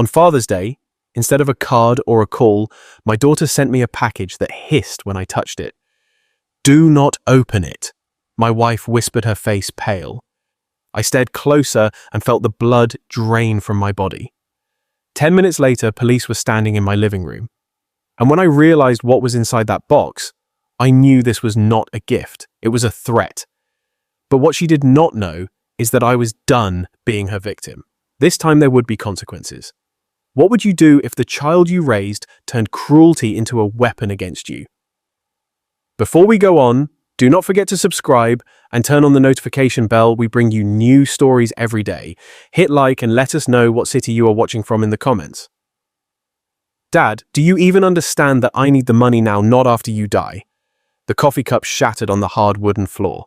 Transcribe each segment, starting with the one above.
On Father's Day, instead of a card or a call, my daughter sent me a package that hissed when I touched it. "Do not open it," my wife whispered, her face pale. I stared closer and felt the blood drain from my body. 10 minutes later, police were standing in my living room. And when I realized what was inside that box, I knew this was not a gift. It was a threat. But what she did not know is that I was done being her victim. This time there would be consequences. What would you do if the child you raised turned cruelty into a weapon against you? Before we go on, do not forget to subscribe and turn on the notification bell. We bring you new stories every day. Hit like and let us know what city you are watching from in the comments. Dad, do you even understand that I need the money now, not after you die? The coffee cup shattered on the hard wooden floor.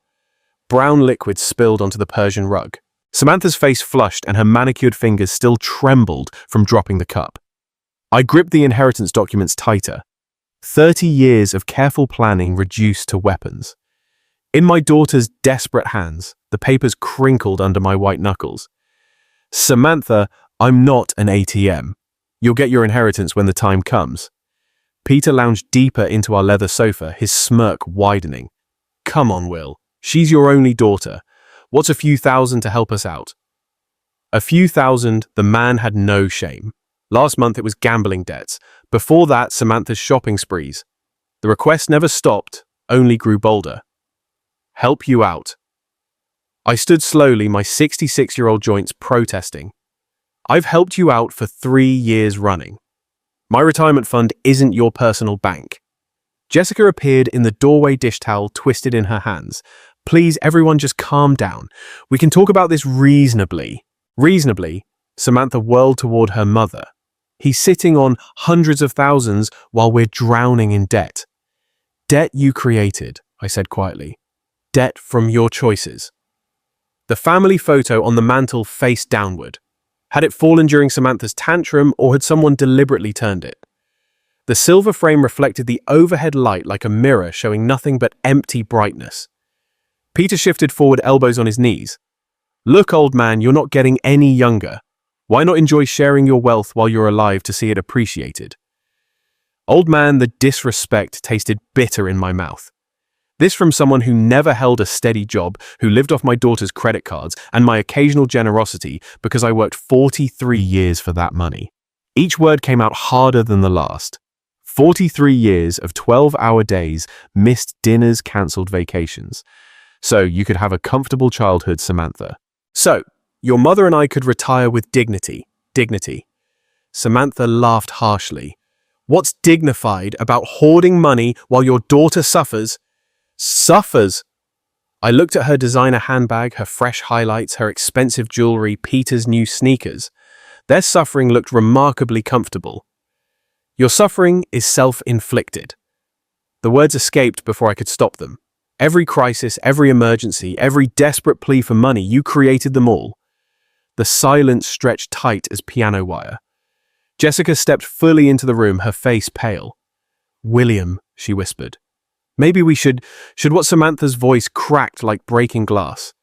Brown liquid spilled onto the Persian rug. Samantha's face flushed and her manicured fingers still trembled from dropping the cup. I gripped the inheritance documents tighter. 30 years of careful planning reduced to weapons. In my daughter's desperate hands, the papers crinkled under my white knuckles. "Samantha, I'm not an ATM. You'll get your inheritance when the time comes." Peter lounged deeper into our leather sofa, his smirk widening. "Come on, Will. She's your only daughter. What's a few thousand to help us out?" A few thousand, the man had no shame. Last month it was gambling debts. Before that, Samantha's shopping sprees. The request never stopped, only grew bolder. "Help you out." I stood slowly, my 66-year-old joints protesting. "I've helped you out for 3 years running. My retirement fund isn't your personal bank." Jessica appeared in the doorway, dish towel twisted in her hands. "Please, everyone, just calm down. We can talk about this reasonably." Reasonably, Samantha whirled toward her mother. "He's sitting on hundreds of thousands while we're drowning in debt." "Debt you created," I said quietly. "Debt from your choices." The family photo on the mantel faced downward. Had it fallen during Samantha's tantrum, or had someone deliberately turned it? The silver frame reflected the overhead light like a mirror, showing nothing but empty brightness. Peter shifted forward, elbows on his knees. "Look, old man, you're not getting any younger. Why not enjoy sharing your wealth while you're alive to see it appreciated?" Old man, the disrespect tasted bitter in my mouth. This from someone who never held a steady job, who lived off my daughter's credit cards and my occasional generosity because I worked 43 years for that money. Each word came out harder than the last. 43 years of 12-hour days, missed dinners, cancelled vacations. So you could have a comfortable childhood, Samantha. So, your mother and I could retire with dignity. Dignity. Samantha laughed harshly. "What's dignified about hoarding money while your daughter suffers?" "Suffers?" I looked at her designer handbag, her fresh highlights, her expensive jewelry, Peter's new sneakers. Their suffering looked remarkably comfortable. "Your suffering is self-inflicted." The words escaped before I could stop them. Every crisis, every emergency, every desperate plea for money, you created them all. The silence stretched tight as piano wire. Jessica stepped fully into the room, her face pale. "William," she whispered. "Maybe we should what?" Samantha's voice cracked like breaking glass.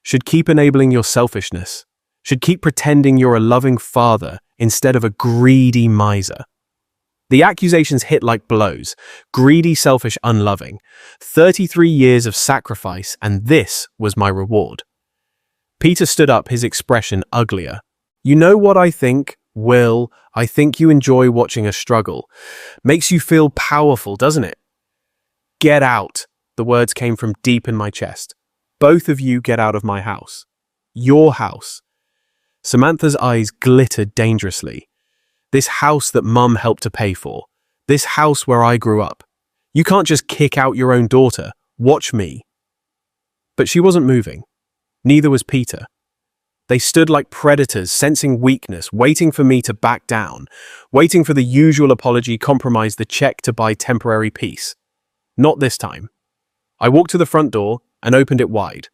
"Should keep enabling your selfishness. Should keep pretending you're a loving father instead of a greedy miser." The accusations hit like blows. Greedy, selfish, unloving. 33 years of sacrifice, and this was my reward. Peter stood up, his expression uglier. "You know what I think, Will? I think you enjoy watching us struggle. Makes you feel powerful, doesn't it?" "Get out." The words came from deep in my chest. "Both of you get out of my house. Your house." Samantha's eyes glittered dangerously. "This house that Mum helped to pay for. This house where I grew up. You can't just kick out your own daughter. Watch me." But she wasn't moving. Neither was Peter. They stood like predators, sensing weakness, waiting for me to back down, waiting for the usual apology, compromise, the check to buy temporary peace. Not this time. I walked to the front door and opened it wide.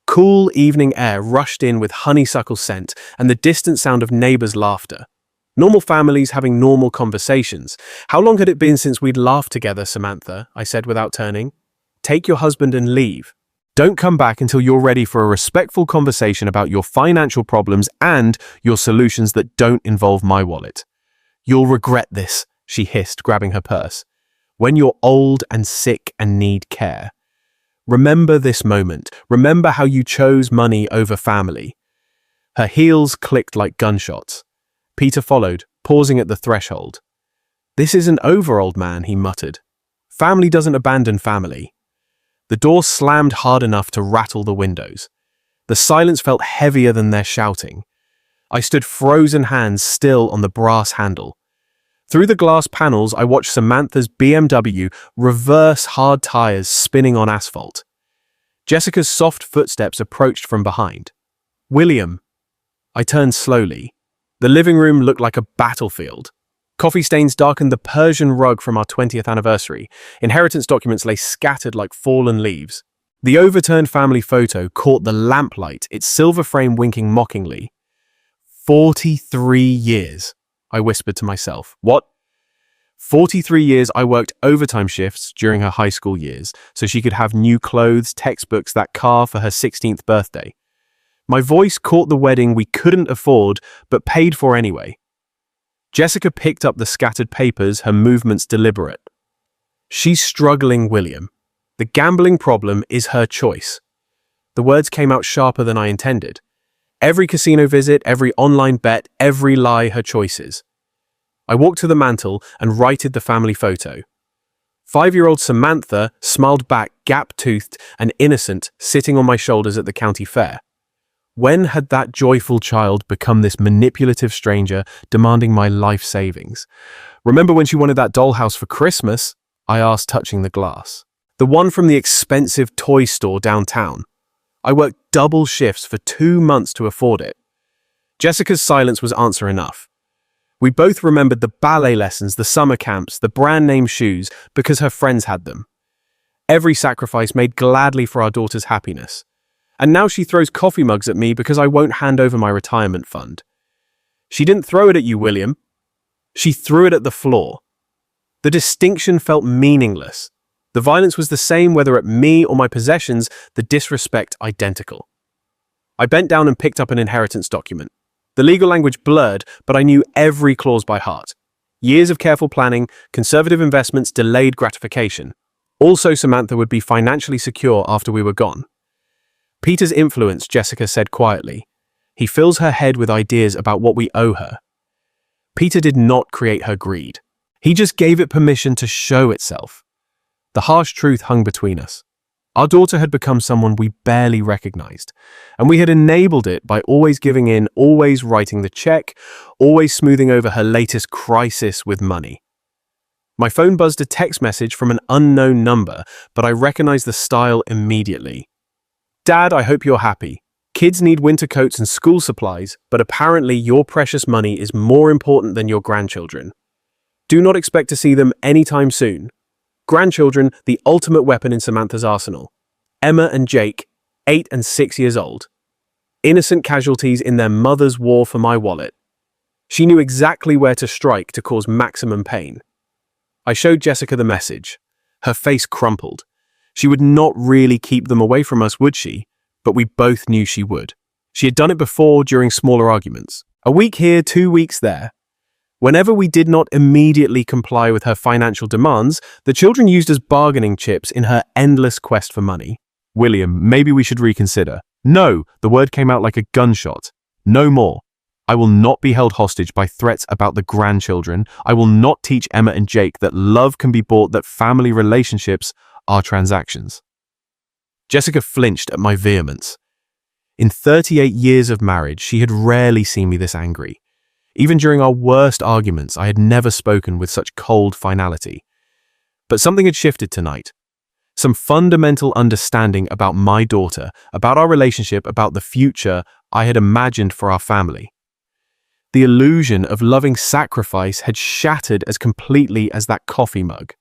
Cool evening air rushed in with honeysuckle scent and the distant sound of neighbors' laughter. Normal families having normal conversations. "How long had it been since we'd laughed together, Samantha?" I said without turning. "Take your husband and leave." Don't come back until you're ready for a respectful conversation about your financial problems and your solutions that don't involve my wallet. You'll regret this, she hissed, grabbing her purse. When you're old and sick and need care. Remember this moment. Remember how you chose money over family. Her heels clicked like gunshots. Peter followed, pausing at the threshold. This isn't over, old man, he muttered. Family doesn't abandon family. The door slammed hard enough to rattle the windows. The silence felt heavier than their shouting. I stood frozen hands still on the brass handle. Through the glass panels, I watched Samantha's BMW reverse hard tires spinning on asphalt. Jessica's soft footsteps approached from behind. William. I turned slowly. The living room looked like a battlefield. Coffee stains darkened the Persian rug from our 20th anniversary. Inheritance documents lay scattered like fallen leaves. The overturned family photo caught the lamplight, its silver frame winking mockingly. 43 years, I whispered to myself. What? 43 years I worked overtime shifts during her high school years so she could have new clothes, textbooks, that car for her 16th birthday. My voice caught the wedding we couldn't afford but paid for anyway. Jessica picked up the scattered papers, her movements deliberate. She's struggling, William. The gambling problem is her choice. The words came out sharper than I intended. Every casino visit, every online bet, every lie, her choices. I walked to the mantel and righted the family photo. 5-year-old Samantha smiled back, gap-toothed and innocent, sitting on my shoulders at the county fair. When had that joyful child become this manipulative stranger demanding my life savings? Remember when she wanted that dollhouse for Christmas? I asked, touching the glass. The one from the expensive toy store downtown. I worked double shifts for 2 months to afford it. Jessica's silence was answer enough. We both remembered the ballet lessons, the summer camps, the brand-name shoes, because her friends had them. Every sacrifice made gladly for our daughter's happiness. And now she throws coffee mugs at me because I won't hand over my retirement fund. She didn't throw it at you, William. She threw it at the floor. The distinction felt meaningless. The violence was the same whether at me or my possessions, the disrespect identical. I bent down and picked up an inheritance document. The legal language blurred, but I knew every clause by heart. Years of careful planning, conservative investments, delayed gratification. Also, Samantha would be financially secure after we were gone. Peter's influence, Jessica said quietly. He fills her head with ideas about what we owe her. Peter did not create her greed. He just gave it permission to show itself. The harsh truth hung between us. Our daughter had become someone we barely recognized, and we had enabled it by always giving in, always writing the check, always smoothing over her latest crisis with money. My phone buzzed a text message from an unknown number, but I recognized the style immediately. Dad, I hope you're happy. Kids need winter coats and school supplies, but apparently your precious money is more important than your grandchildren. Do not expect to see them anytime soon. Grandchildren, the ultimate weapon in Samantha's arsenal. Emma and Jake, 8 and 6 years old. Innocent casualties in their mother's war for my wallet. She knew exactly where to strike to cause maximum pain. I showed Jessica the message. Her face crumpled. She would not really keep them away from us, would she? But we both knew she would. She had done it before during smaller arguments. A week here, 2 weeks there. Whenever we did not immediately comply with her financial demands, the children used as bargaining chips in her endless quest for money. William, maybe we should reconsider. No, the word came out like a gunshot. No more. I will not be held hostage by threats about the grandchildren. I will not teach Emma and Jake that love can be bought, that family relationships are transactions. Jessica flinched at my vehemence. In 38 years of marriage, she had rarely seen me this angry. Even during our worst arguments, I had never spoken with such cold finality. But something had shifted tonight. Some fundamental understanding about my daughter, about our relationship, about the future I had imagined for our family. The illusion of loving sacrifice had shattered as completely as that coffee mug.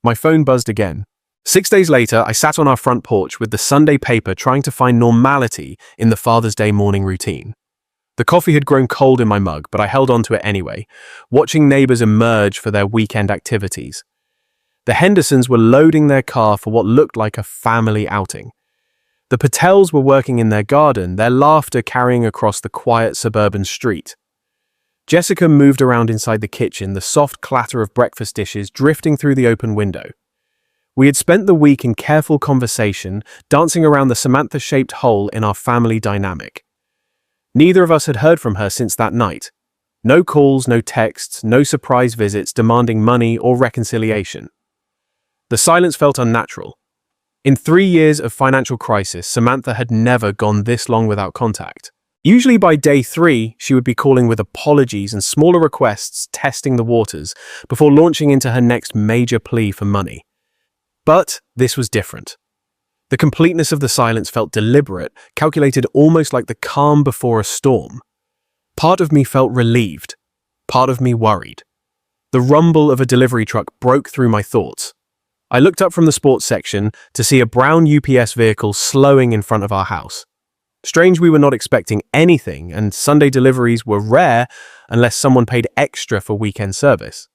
My phone buzzed again. 6 days later, I sat on our front porch with the Sunday paper trying to find normality in the Father's Day morning routine. The coffee had grown cold in my mug, but I held on to it anyway, watching neighbors emerge for their weekend activities. The Hendersons were loading their car for what looked like a family outing. The Patels were working in their garden, their laughter carrying across the quiet suburban street. Jessica moved around inside the kitchen, the soft clatter of breakfast dishes drifting through the open window. We had spent the week in careful conversation, dancing around the Samantha-shaped hole in our family dynamic. Neither of us had heard from her since that night. No calls, no texts, no surprise visits demanding money or reconciliation. The silence felt unnatural. In 3 years of financial crisis, Samantha had never gone this long without contact. Usually by day 3, she would be calling with apologies and smaller requests, testing the waters, before launching into her next major plea for money. But this was different. The completeness of the silence felt deliberate, calculated almost like the calm before a storm. Part of me felt relieved, part of me worried. The rumble of a delivery truck broke through my thoughts. I looked up from the sports section to see a brown UPS vehicle slowing in front of our house. Strange we were not expecting anything, and Sunday deliveries were rare unless someone paid extra for weekend service.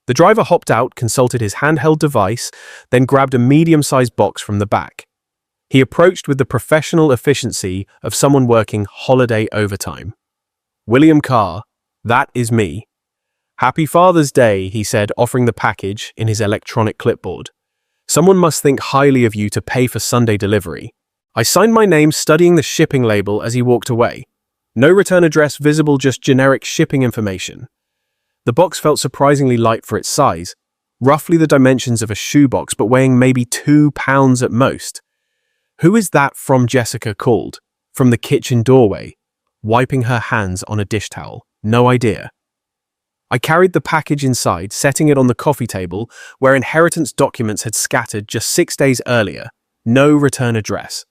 The driver hopped out, consulted his handheld device, then grabbed a medium-sized box from the back. He approached with the professional efficiency of someone working holiday overtime. "William Carr, that is me." "Happy Father's Day," he said, offering the package in his electronic clipboard. "Someone must think highly of you to pay for Sunday delivery." I signed my name, studying the shipping label as he walked away. No return address visible, just generic shipping information. The box felt surprisingly light for its size, roughly the dimensions of a shoebox, but weighing maybe 2 pounds at most. "Who is that from?" Jessica called, from the kitchen doorway, wiping her hands on a dish towel. "No idea." I carried the package inside, setting it on the coffee table, where inheritance documents had scattered just 6 days earlier. No return address.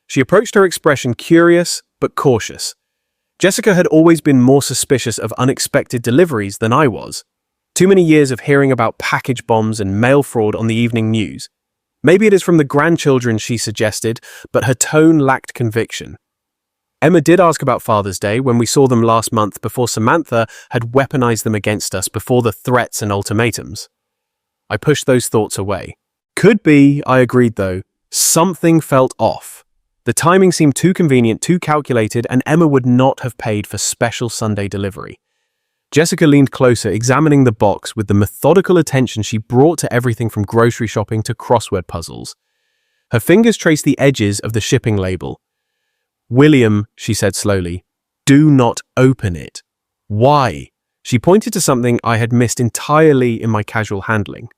She approached her expression curious but cautious. Jessica had always been more suspicious of unexpected deliveries than I was. Too many years of hearing about package bombs and mail fraud on the evening news. Maybe it is from the grandchildren, she suggested, but her tone lacked conviction. Emma did ask about Father's Day when we saw them last month, before Samantha had weaponized them against us, before the threats and ultimatums. I pushed those thoughts away. Could be, I agreed though. Something felt off. The timing seemed too convenient, too calculated, and Emma would not have paid for special Sunday delivery. Jessica leaned closer, examining the box with the methodical attention she brought to everything from grocery shopping to crossword puzzles. Her fingers traced the edges of the shipping label. "William," she said slowly, "do not open it." "Why?" She pointed to something I had missed entirely in my casual handling.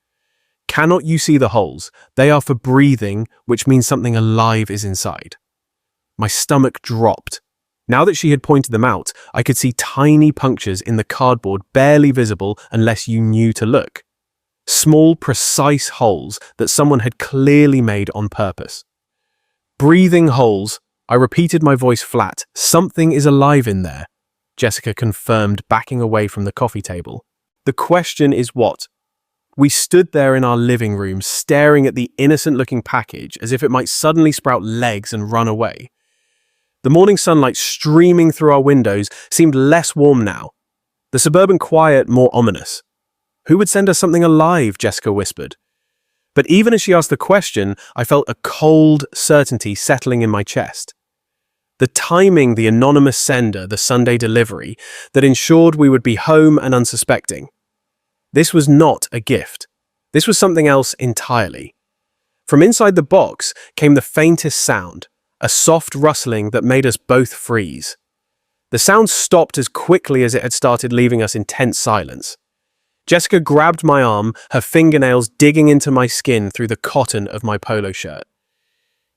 "Cannot you see the holes? They are for breathing, which means something alive is inside." My stomach dropped. Now that she had pointed them out, I could see tiny punctures in the cardboard, barely visible unless you knew to look. Small, precise holes that someone had clearly made on purpose. "Breathing holes," I repeated, my voice flat. "Something is alive in there," Jessica confirmed, backing away from the coffee table. "The question is what?" We stood there in our living room, staring at the innocent-looking package as if it might suddenly sprout legs and run away. The morning sunlight streaming through our windows seemed less warm now. The suburban quiet more ominous. "Who would send us something alive?" Jessica whispered. But even as she asked the question, I felt a cold certainty settling in my chest. The timing, the anonymous sender, the Sunday delivery, that ensured we would be home and unsuspecting. This was not a gift. This was something else entirely. From inside the box came the faintest sound, a soft rustling that made us both freeze. The sound stopped as quickly as it had started, leaving us in tense silence. Jessica grabbed my arm, her fingernails digging into my skin through the cotton of my polo shirt.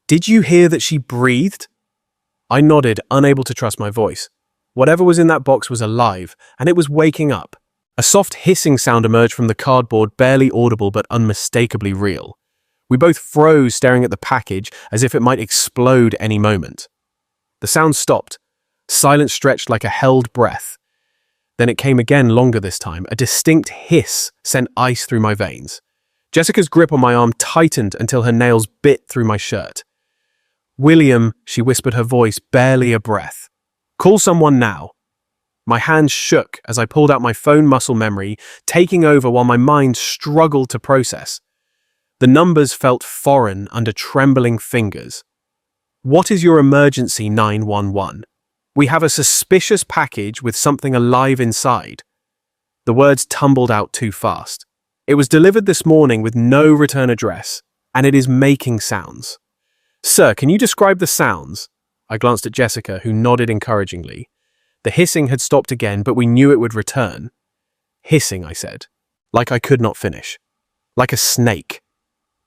"Did you hear that she breathed?" I nodded, unable to trust my voice. Whatever was in that box was alive, and it was waking up. A soft hissing sound emerged from the cardboard, barely audible but unmistakably real. We both froze, staring at the package as if it might explode any moment. The sound stopped. Silence stretched like a held breath. Then it came again, longer this time. A distinct hiss sent ice through my veins. Jessica's grip on my arm tightened until her nails bit through my shirt. "William," she whispered, her voice barely a breath. "Call someone now." My hands shook as I pulled out my phone, muscle memory taking over while my mind struggled to process. The numbers felt foreign under trembling fingers. What is your emergency 911? We have a suspicious package with something alive inside. The words tumbled out too fast. It was delivered this morning with no return address, and it is making sounds. Sir, can you describe the sounds? I glanced at Jessica, who nodded encouragingly. The hissing had stopped again, but we knew it would return. Hissing, I said, like I could not finish. Like a snake.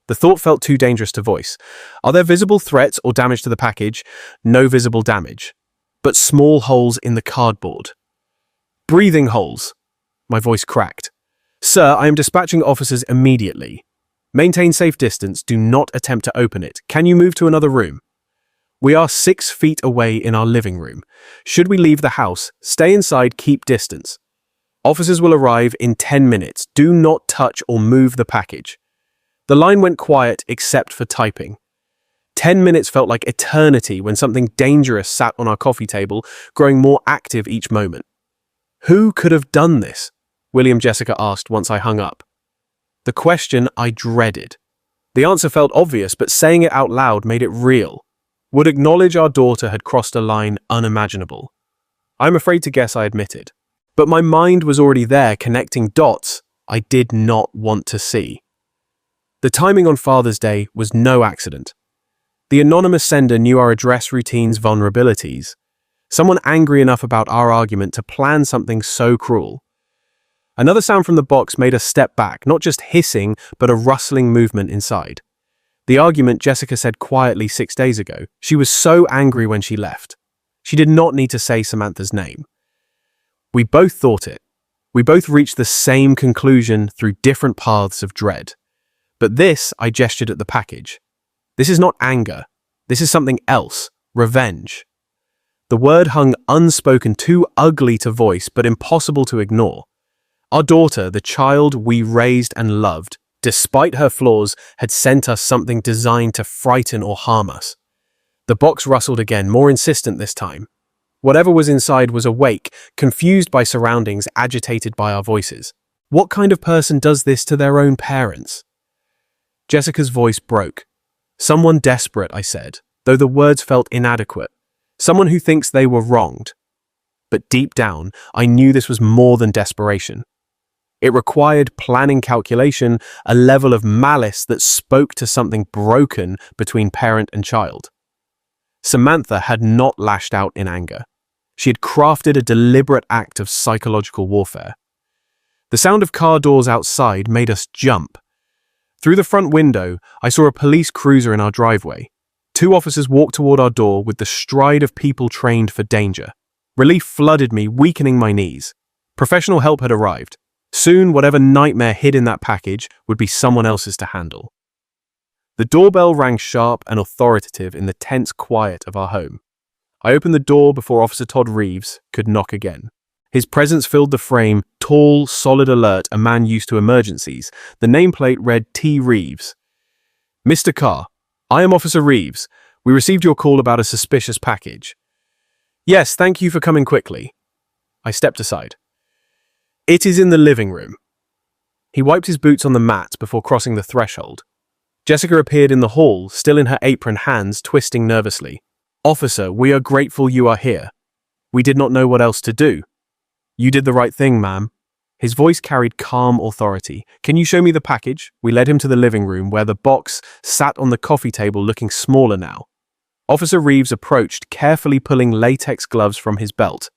The thought felt too dangerous to voice. Are there visible threats or damage to the package? No visible damage, but small holes in the cardboard. Breathing holes. My voice cracked. Sir, I am dispatching officers immediately. Maintain safe distance. Do not attempt to open it. Can you move to another room? We are 6 feet away in our living room. Should we leave the house? Stay inside, keep distance. Officers will arrive in 10 minutes. Do not touch or move the package. The line went quiet except for typing. 10 minutes felt like eternity when something dangerous sat on our coffee table, growing more active each moment. Who could have done this? William Jessica asked once I hung up. The question I dreaded. The answer felt obvious, but saying it out loud made it real. Would acknowledge our daughter had crossed a line unimaginable. I'm afraid to guess I admitted. But my mind was already there, connecting dots I did not want to see. The timing on Father's Day was no accident. The anonymous sender knew our address routine's vulnerabilities. Someone angry enough about our argument to plan something so cruel. Another sound from the box made us step back, not just hissing, but a rustling movement inside. The argument Jessica said quietly 6 days ago. She was so angry when she left. She did not need to say Samantha's name. We both thought it. We both reached the same conclusion through different paths of dread. But this, I gestured at the package. This is not anger. This is something else. Revenge. The word hung unspoken, too ugly to voice, but impossible to ignore. Our daughter, the child we raised and loved, despite her flaws, had sent us something designed to frighten or harm us. The box rustled again, more insistent this time. Whatever was inside was awake, confused by surroundings, agitated by our voices. What kind of person does this to their own parents? Jessica's voice broke. Someone desperate, I said, though the words felt inadequate. Someone who thinks they were wronged. But deep down, I knew this was more than desperation. It required planning, calculation, a level of malice that spoke to something broken between parent and child. Samantha had not lashed out in anger. She had crafted a deliberate act of psychological warfare. The sound of car doors outside made us jump. Through the front window, I saw a police cruiser in our driveway. 2 officers walked toward our door with the stride of people trained for danger. Relief flooded me, weakening my knees. Professional help had arrived. Soon, whatever nightmare hid in that package would be someone else's to handle. The doorbell rang sharp and authoritative in the tense quiet of our home. I opened the door before Officer Todd Reeves could knock again. His presence filled the frame, tall, solid, alert, a man used to emergencies. The nameplate read T. Reeves. Mr. Carr, I am Officer Reeves. We received your call about a suspicious package. Yes, thank you for coming quickly. I stepped aside. It is in the living room. He wiped his boots on the mat before crossing the threshold. Jessica appeared in the hall, still in her apron, hands twisting nervously. Officer, we are grateful you are here. We did not know what else to do. You did the right thing, ma'am. His voice carried calm authority. Can you show me the package? We led him to the living room, where the box sat on the coffee table, looking smaller now. Officer Reeves approached, carefully pulling latex gloves from his belt.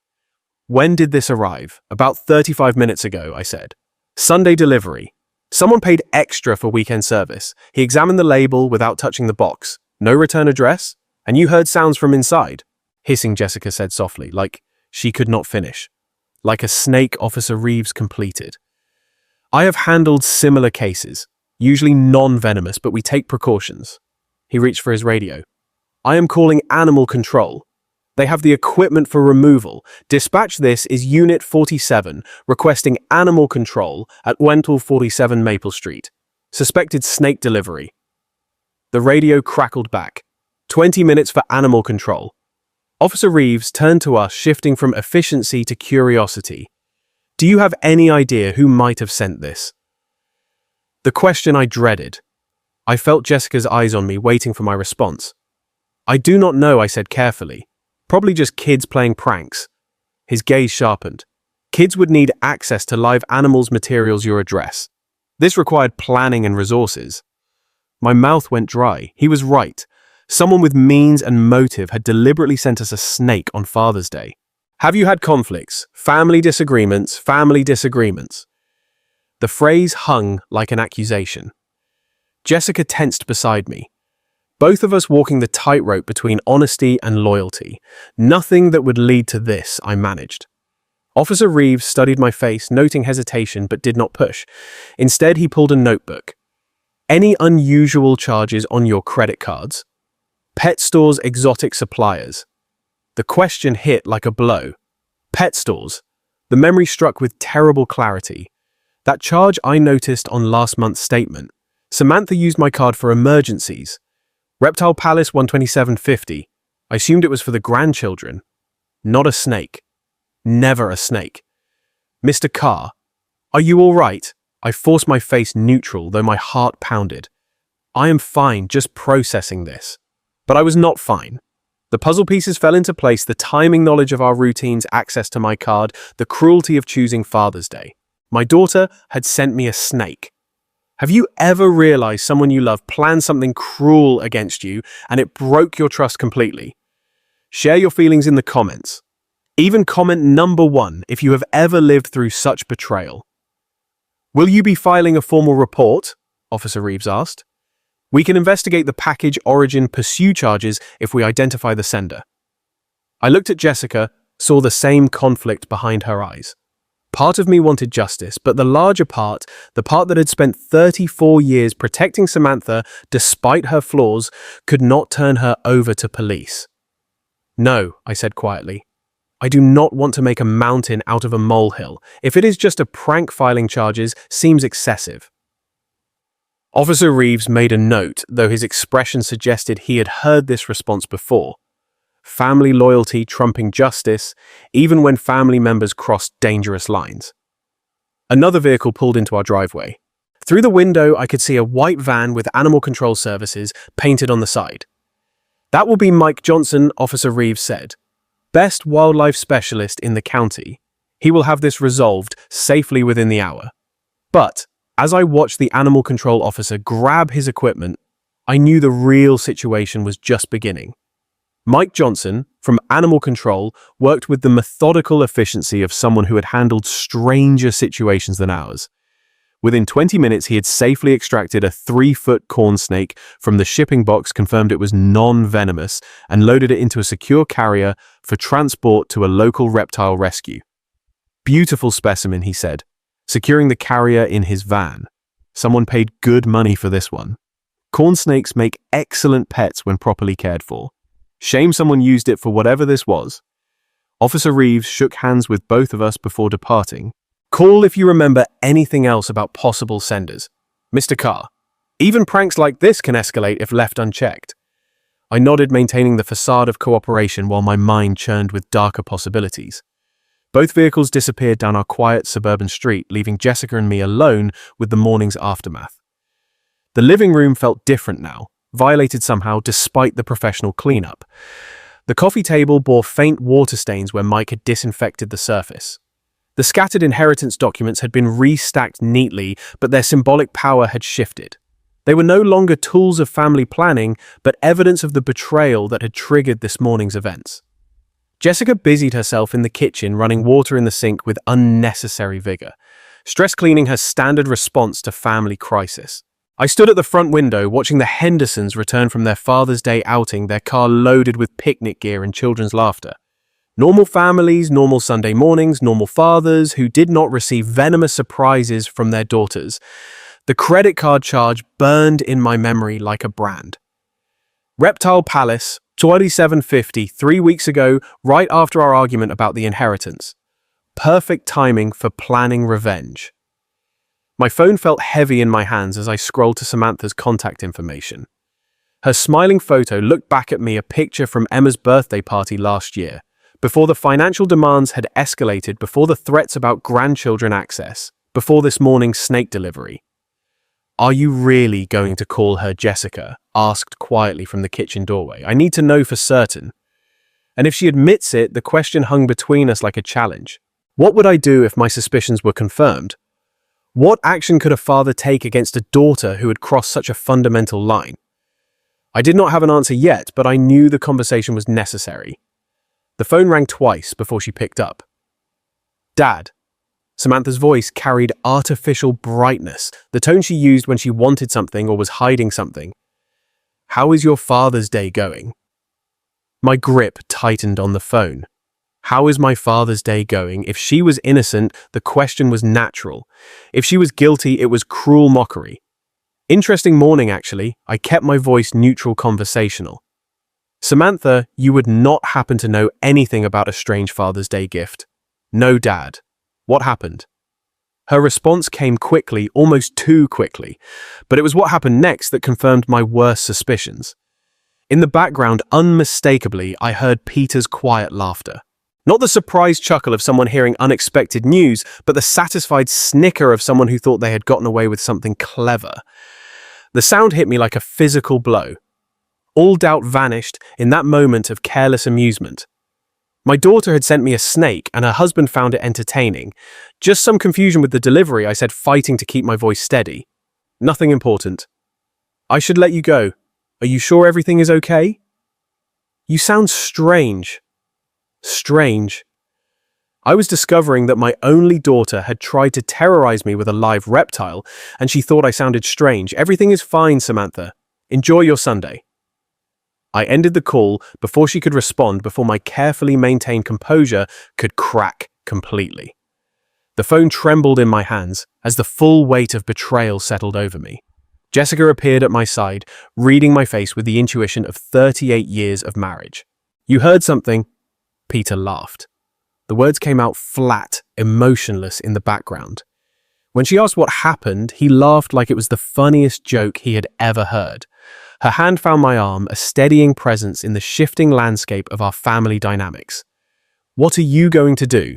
When did this arrive? About 35 minutes ago, I said. Sunday delivery. Someone paid extra for weekend service. He examined the label without touching the box. No return address? And you heard sounds from inside? Hissing, Jessica said softly, like she could not finish. Like a snake, Officer Reeves completed. I have handled similar cases, usually non-venomous, but we take precautions. He reached for his radio. I am calling animal control. They have the equipment for removal. Dispatch this is Unit 47, requesting animal control at 147 Maple Street. Suspected snake delivery. The radio crackled back. 20 minutes for animal control. Officer Reeves turned to us, shifting from efficiency to curiosity. Do you have any idea who might have sent this? The question I dreaded. I felt Jessica's eyes on me, waiting for my response. I do not know, I said carefully. Probably just kids playing pranks. His gaze sharpened. Kids would need access to live animals materials your address. This required planning and resources. My mouth went dry. He was right. Someone with means and motive had deliberately sent us a snake on Father's Day. Have you had conflicts? Family disagreements, family disagreements. The phrase hung like an accusation. Jessica tensed beside me. Both of us walking the tightrope between honesty and loyalty. Nothing that would lead to this, I managed. Officer Reeves studied my face, noting hesitation, but did not push. Instead, he pulled a notebook. Any unusual charges on your credit cards? Pet stores, exotic suppliers. The question hit like a blow. Pet stores. The memory struck with terrible clarity. That charge I noticed on last month's statement. Samantha used my card for emergencies. Reptile Palace 127.50. I assumed it was for the grandchildren. Not a snake. Never a snake. Mr. Carr, are you all right? I forced my face neutral, though my heart pounded. I am fine, just processing this. But I was not fine. The puzzle pieces fell into place, the timing knowledge of our routines, access to my card, the cruelty of choosing Father's Day. My daughter had sent me a snake. Have you ever realized someone you love planned something cruel against you and it broke your trust completely? Share your feelings in the comments. Even comment number 1 if you have ever lived through such betrayal. Will you be filing a formal report? Officer Reeves asked. We can investigate the package origin pursue charges if we identify the sender. I looked at Jessica, saw the same conflict behind her eyes. Part of me wanted justice, but the larger part, the part that had spent 34 years protecting Samantha despite her flaws, could not turn her over to police. No, I said quietly. I do not want to make a mountain out of a molehill. If it is just a prank, filing charges seems excessive. Officer Reeves made a note, though his expression suggested he had heard this response before. Family loyalty trumping justice, even when family members crossed dangerous lines. Another vehicle pulled into our driveway. Through the window, I could see a white van with Animal Control Services painted on the side. That will be Mike Johnson, Officer Reeves said. Best wildlife specialist in the county. He will have this resolved safely within the hour. But as I watched the animal control officer grab his equipment, I knew the real situation was just beginning. Mike Johnson, from Animal Control, worked with the methodical efficiency of someone who had handled stranger situations than ours. Within 20 minutes, he had safely extracted a 3-foot corn snake from the shipping box, confirmed it was non-venomous, and loaded it into a secure carrier for transport to a local reptile rescue. Beautiful specimen, he said, securing the carrier in his van. Someone paid good money for this one. Corn snakes make excellent pets when properly cared for. Shame someone used it for whatever this was. Officer Reeves shook hands with both of us before departing. Call if you remember anything else about possible senders. Mr. Carr, even pranks like this can escalate if left unchecked. I nodded, maintaining the facade of cooperation while my mind churned with darker possibilities. Both vehicles disappeared down our quiet suburban street, leaving Jessica and me alone with the morning's aftermath. The living room felt different now, violated somehow despite the professional cleanup. The coffee table bore faint water stains where Mike had disinfected the surface. The scattered inheritance documents had been restacked neatly, but their symbolic power had shifted. They were no longer tools of family planning, but evidence of the betrayal that had triggered this morning's events. Jessica busied herself in the kitchen, running water in the sink with unnecessary vigor, stress cleaning her standard response to family crisis. I stood at the front window watching the Hendersons return from their Father's Day outing, their car loaded with picnic gear and children's laughter. Normal families, normal Sunday mornings, normal fathers who did not receive venomous surprises from their daughters. The credit card charge burned in my memory like a brand. Reptile Palace, 27.50, 3 weeks ago, right after our argument about the inheritance. Perfect timing for planning revenge. My phone felt heavy in my hands as I scrolled to Samantha's contact information. Her smiling photo looked back at me, a picture from Emma's birthday party last year, before the financial demands had escalated, before the threats about grandchildren access, before this morning's snake delivery. Are you really going to call her Jessica? asked quietly from the kitchen doorway. I need to know for certain. And if she admits it, the question hung between us like a challenge. What would I do if my suspicions were confirmed? What action could a father take against a daughter who had crossed such a fundamental line? I did not have an answer yet, but I knew the conversation was necessary. The phone rang twice before she picked up. Dad. Samantha's voice carried artificial brightness, the tone she used when she wanted something or was hiding something. How is your Father's Day going? My grip tightened on the phone. How is my Father's Day going? If she was innocent, the question was natural. If she was guilty, it was cruel mockery. Interesting morning, actually. I kept my voice neutral, conversational. Samantha, you would not happen to know anything about a strange Father's Day gift? No, Dad. What happened? Her response came quickly, almost too quickly, but it was what happened next that confirmed my worst suspicions. In the background, unmistakably, I heard Peter's quiet laughter. Not the surprised chuckle of someone hearing unexpected news, but the satisfied snicker of someone who thought they had gotten away with something clever. The sound hit me like a physical blow. All doubt vanished in that moment of careless amusement. My daughter had sent me a snake, and her husband found it entertaining. Just some confusion with the delivery, I said, fighting to keep my voice steady. Nothing important. I should let you go. Are you sure everything is okay? You sound strange. Strange. I was discovering that my only daughter had tried to terrorize me with a live reptile, and she thought I sounded strange. Everything is fine, Samantha. Enjoy your Sunday. I ended the call before she could respond, before my carefully maintained composure could crack completely. The phone trembled in my hands as the full weight of betrayal settled over me. Jessica appeared at my side, reading my face with the intuition of 38 years of marriage. You heard something? Peter laughed. The words came out flat, emotionless in the background. When she asked what happened, he laughed like it was the funniest joke he had ever heard. Her hand found my arm, a steadying presence in the shifting landscape of our family dynamics. What are you going to do?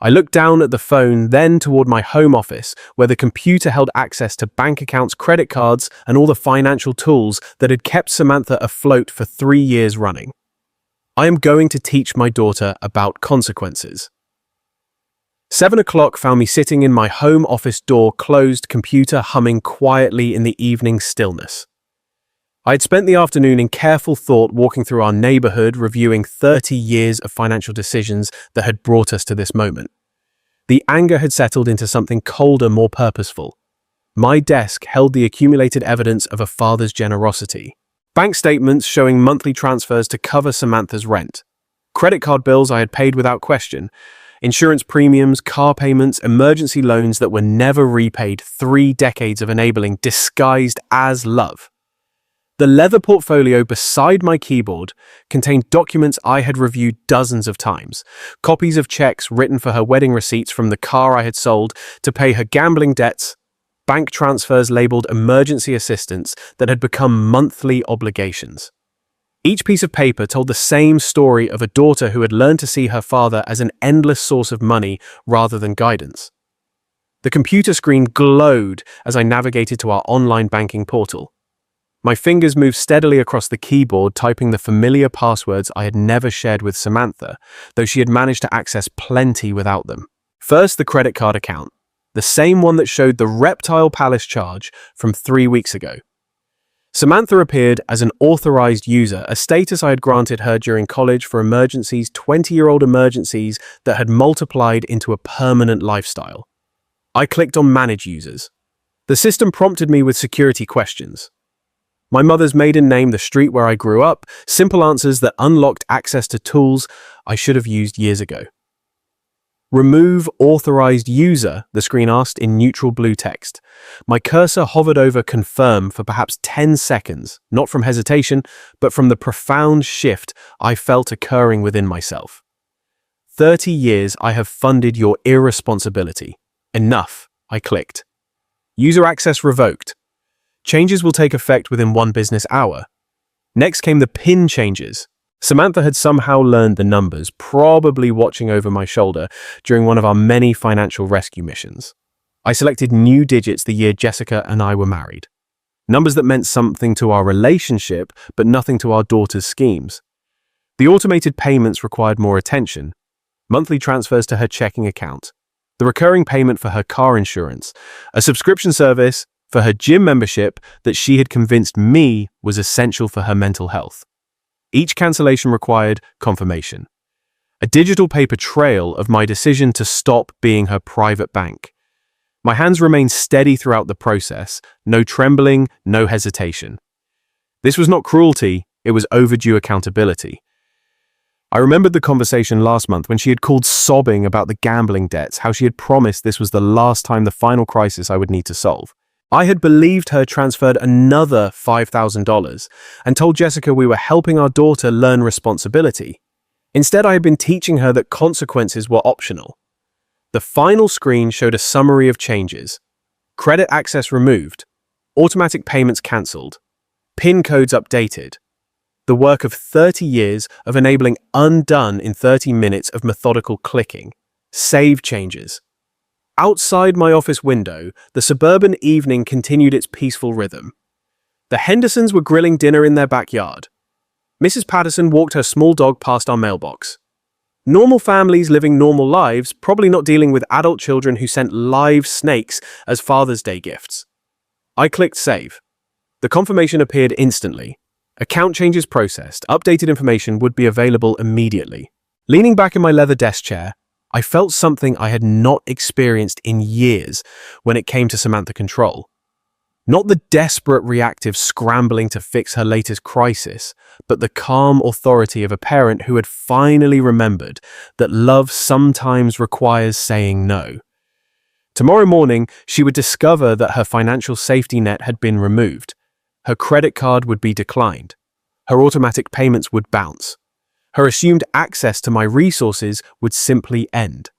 I looked down at the phone, then toward my home office, where the computer held access to bank accounts, credit cards, and all the financial tools that had kept Samantha afloat for 3 years running. I am going to teach my daughter about consequences. 7 o'clock found me sitting in my home office, door closed, computer humming quietly in the evening stillness. I had spent the afternoon in careful thought, walking through our neighborhood, reviewing 30 years of financial decisions that had brought us to this moment. The anger had settled into something colder, more purposeful. My desk held the accumulated evidence of a father's generosity. Bank statements showing monthly transfers to cover Samantha's rent. Credit card bills I had paid without question. Insurance premiums, car payments, emergency loans that were never repaid. 3 decades of enabling disguised as love. The leather portfolio beside my keyboard contained documents I had reviewed dozens of times. Copies of checks written for her wedding receipts from the car I had sold to pay her gambling debts. Bank transfers labeled emergency assistance that had become monthly obligations. Each piece of paper told the same story of a daughter who had learned to see her father as an endless source of money rather than guidance. The computer screen glowed as I navigated to our online banking portal. My fingers moved steadily across the keyboard, typing the familiar passwords I had never shared with Samantha, though she had managed to access plenty without them. First, the credit card account, the same one that showed the Reptile Palace charge from 3 weeks ago. Samantha appeared as an authorized user, a status I had granted her during college for emergencies, 20-year-old emergencies that had multiplied into a permanent lifestyle. I clicked on Manage Users. The system prompted me with security questions. My mother's maiden name, the street where I grew up, simple answers that unlocked access to tools I should have used years ago. Remove authorized user, the screen asked in neutral blue text. My cursor hovered over confirm for perhaps 10 seconds, not from hesitation, but from the profound shift I felt occurring within myself. 30 years I have funded your irresponsibility. Enough, I clicked. User access revoked. Changes will take effect within 1 business hour. Next came the PIN changes. Samantha had somehow learned the numbers, probably watching over my shoulder during one of our many financial rescue missions. I selected new digits the year Jessica and I were married. Numbers that meant something to our relationship, but nothing to our daughter's schemes. The automated payments required more attention. Monthly transfers to her checking account. The recurring payment for her car insurance. A subscription service for her gym membership that she had convinced me was essential for her mental health. Each cancellation required confirmation. A digital paper trail of my decision to stop being her private bank. My hands remained steady throughout the process, no trembling, no hesitation. This was not cruelty, it was overdue accountability. I remembered the conversation last month when she had called sobbing about the gambling debts, how she had promised this was the last time, the final crisis I would need to solve. I had believed her, transferred another $5,000, and told Jessica we were helping our daughter learn responsibility. Instead, I had been teaching her that consequences were optional. The final screen showed a summary of changes. Credit access removed. Automatic payments cancelled. PIN codes updated. The work of 30 years of enabling undone in 30 minutes of methodical clicking. Save changes. Outside my office window, the suburban evening continued its peaceful rhythm. The Hendersons were grilling dinner in their backyard. Mrs. Patterson walked her small dog past our mailbox. Normal families living normal lives, probably not dealing with adult children who sent live snakes as Father's Day gifts. I clicked save. The confirmation appeared instantly. Account changes processed. Updated information would be available immediately. Leaning back in my leather desk chair, I felt something I had not experienced in years when it came to Samantha control. Not the desperate reactive scrambling to fix her latest crisis, but the calm authority of a parent who had finally remembered that love sometimes requires saying no. Tomorrow morning, she would discover that her financial safety net had been removed. Her credit card would be declined. Her automatic payments would bounce. Her assumed access to my resources would simply end.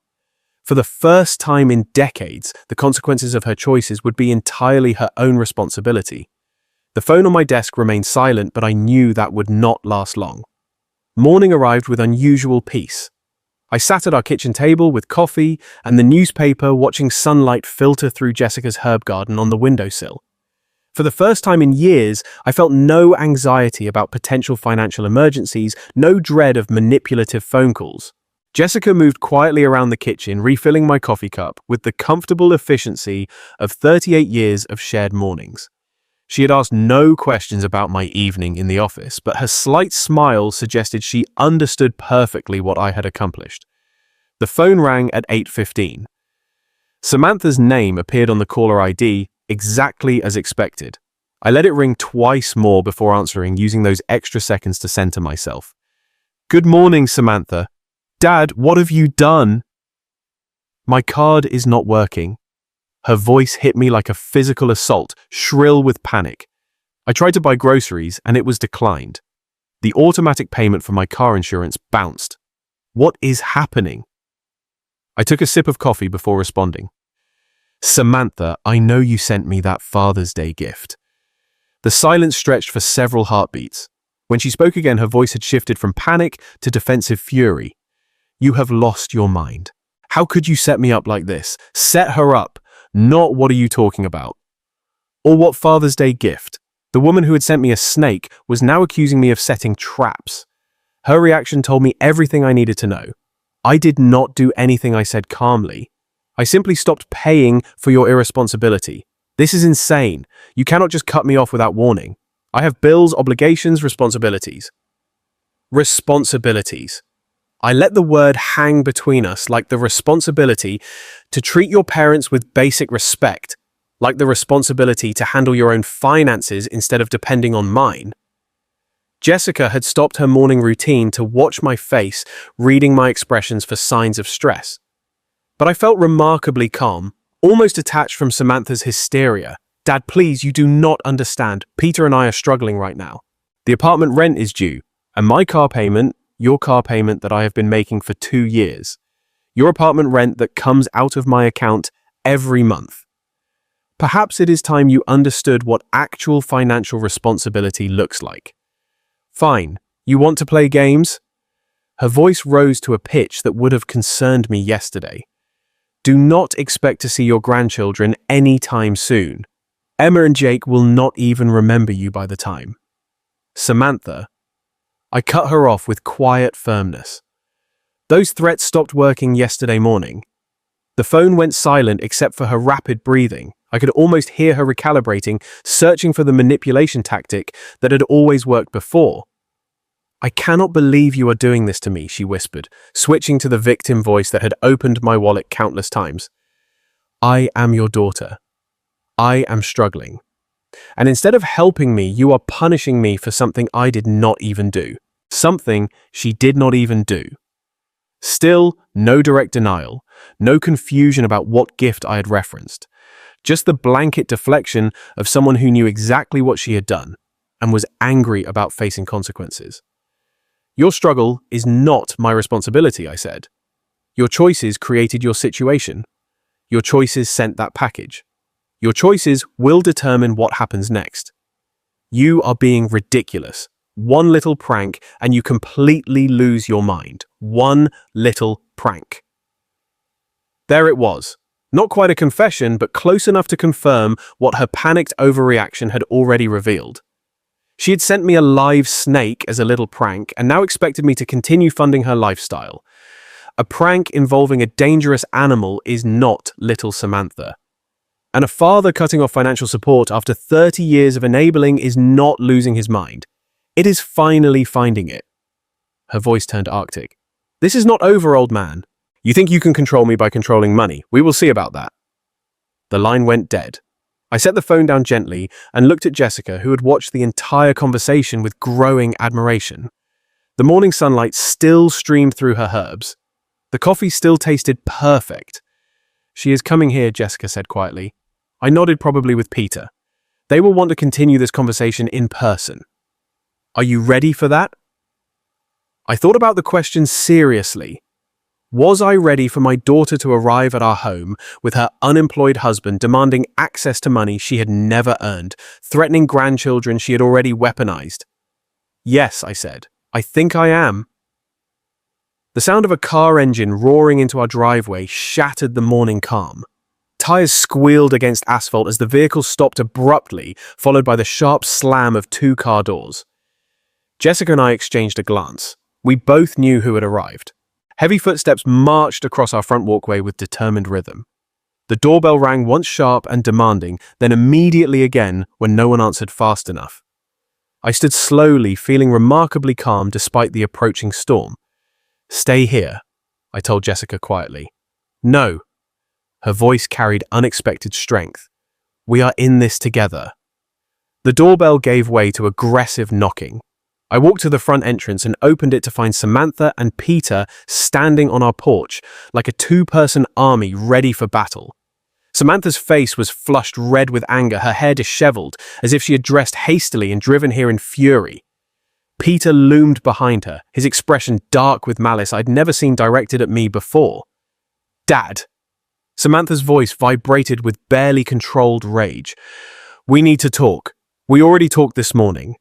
For the first time in decades, the consequences of her choices would be entirely her own responsibility. The phone on my desk remained silent, but I knew that would not last long. Morning arrived with unusual peace. I sat at our kitchen table with coffee and the newspaper, watching sunlight filter through Jessica's herb garden on the windowsill. For the first time in years, I felt no anxiety about potential financial emergencies, no dread of manipulative phone calls. Jessica moved quietly around the kitchen, refilling my coffee cup with the comfortable efficiency of 38 years of shared mornings. She had asked no questions about my evening in the office, but her slight smile suggested she understood perfectly what I had accomplished. The phone rang at 8:15. Samantha's name appeared on the caller ID, exactly as expected. I let it ring twice more before answering, using those extra seconds to center myself. "Good morning, Samantha. Dad, what have you done?" "My card is not working." Her voice hit me like a physical assault, shrill with panic. I tried to buy groceries and it was declined. The automatic payment for my car insurance bounced. What is happening? I took a sip of coffee before responding. "Samantha, I know you sent me that Father's Day gift." The silence stretched for several heartbeats. When she spoke again, her voice had shifted from panic to defensive fury. "You have lost your mind. How could you set me up like this? Set her up. Not what are you talking about?" Or what Father's Day gift? The woman who had sent me a snake was now accusing me of setting traps. Her reaction told me everything I needed to know. I did not do anything, I said calmly. I simply stopped paying for your irresponsibility. This is insane. You cannot just cut me off without warning. I have bills, obligations, responsibilities. Responsibilities. I let the word hang between us, like the responsibility to treat your parents with basic respect, like the responsibility to handle your own finances instead of depending on mine. Jessica had stopped her morning routine to watch my face, reading my expressions for signs of stress. But I felt remarkably calm, almost detached from Samantha's hysteria. "Dad, please, you do not understand. Peter and I are struggling right now. The apartment rent is due, and my car payment, your car payment that I have been making for 2 years. Your apartment rent that comes out of my account every month. Perhaps it is time you understood what actual financial responsibility looks like." "Fine. You want to play games?" Her voice rose to a pitch that would have concerned me yesterday. "Do not expect to see your grandchildren anytime soon. Emma and Jake will not even remember you by the time. Samantha, I cut her off with quiet firmness. Those threats stopped working yesterday morning. The phone went silent except for her rapid breathing. I could almost hear her recalibrating, searching for the manipulation tactic that had always worked before. I cannot believe you are doing this to me, she whispered, switching to the victim voice that had opened my wallet countless times. I am your daughter. I am struggling. And instead of helping me, you are punishing me for something I did not even do. Something she did not even do. Still, no direct denial, no confusion about what gift I had referenced. Just the blanket deflection of someone who knew exactly what she had done and was angry about facing consequences. Your struggle is not my responsibility, I said. Your choices created your situation. Your choices sent that package. Your choices will determine what happens next. You are being ridiculous. One little prank and you completely lose your mind. One little prank. There it was. Not quite a confession, but close enough to confirm what her panicked overreaction had already revealed. She had sent me a live snake as a little prank and now expected me to continue funding her lifestyle. A prank involving a dangerous animal is not little Samantha. And a father cutting off financial support after 30 years of enabling is not losing his mind. It is finally finding it. Her voice turned arctic. This is not over, old man. You think you can control me by controlling money. We will see about that. The line went dead. I set the phone down gently and looked at Jessica, who had watched the entire conversation with growing admiration. The morning sunlight still streamed through her herbs. The coffee still tasted perfect. She is coming here, Jessica said quietly. I nodded, probably with Peter. They will want to continue this conversation in person. Are you ready for that? I thought about the question seriously. Was I ready for my daughter to arrive at our home with her unemployed husband demanding access to money she had never earned, threatening grandchildren she had already weaponized? Yes, I said. I think I am. The sound of a car engine roaring into our driveway shattered the morning calm. Tires squealed against asphalt as the vehicle stopped abruptly, followed by the sharp slam of two car doors. Jessica and I exchanged a glance. We both knew who had arrived. Heavy footsteps marched across our front walkway with determined rhythm. The doorbell rang once sharp and demanding, then immediately again when no one answered fast enough. I stood slowly, feeling remarkably calm despite the approaching storm. Stay here, I told Jessica quietly. No. Her voice carried unexpected strength. We are in this together. The doorbell gave way to aggressive knocking. I walked to the front entrance and opened it to find Samantha and Peter standing on our porch, like a two-person army ready for battle. Samantha's face was flushed red with anger, her hair disheveled, as if she had dressed hastily and driven here in fury. Peter loomed behind her, his expression dark with malice I'd never seen directed at me before. Dad! Samantha's voice vibrated with barely controlled rage. We need to talk. We already talked this morning.